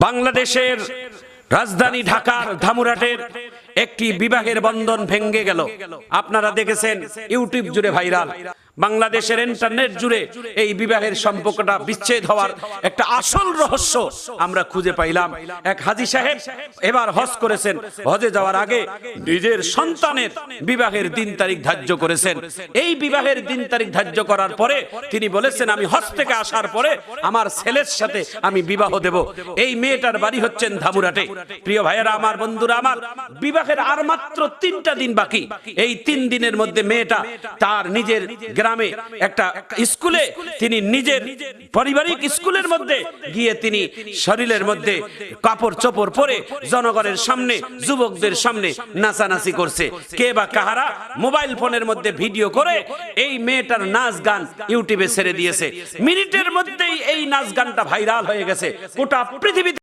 বাংলাদেশের রাজধানী ঢাকার ধামুরাটের একটি বিবাহের বন্ধন ভেঙে গেল। আপনারা দেখেছেন, ইউটিউব জুড়ে ভাইরাল। বাংলাদেশের ইন্টারনেট জুড়ে এই বিবাহের সম্পর্কটা বিচ্ছেদ হওয়ার একটা আসল রহস্য আমরা খুঁজে পাইলাম। এক হাজী সাহেব এবার হজ করেছেন, হজে যাওয়ার আগে নিজের সন্তানের বিবাহের দিন তারিখ ধার্য করেছেন। এই বিবাহের দিন তারিখ ধার্য করার পরে তিনি বলেছেন, আমি হজ থেকে আসার পরে আমার ছেলের সাথে আমি বিবাহ দেব। এই মেয়েটার বাড়ি হচ্ছেন ধামুরাটে। প্রিয় ভাইয়েরা আমার, বন্ধুরা আমার, বিবাহের আর মাত্র 3টা দিন বাকি। এই 3 দিনের মধ্যে মেয়েটা তার নিজের গ্রামে একটা স্কুলে, তিনি নিজের পারিবারিক স্কুলের মধ্যে গিয়ে তিনি শরীরের মধ্যে কাপড় চোপড় পরে জনগণের সামনে, যুবকদের সামনে নাচানাচি করছে। কে বা কাহারা মোবাইল ফোনের মধ্যে ভিডিও করে এই মেয়েটার নাচ গান ইউটিউবে ছেড়ে দিয়েছে। মিনিটের মধ্যেই এই নাচ গানটা ভাইরাল হয়ে গেছে, গোটা পৃথিবীতে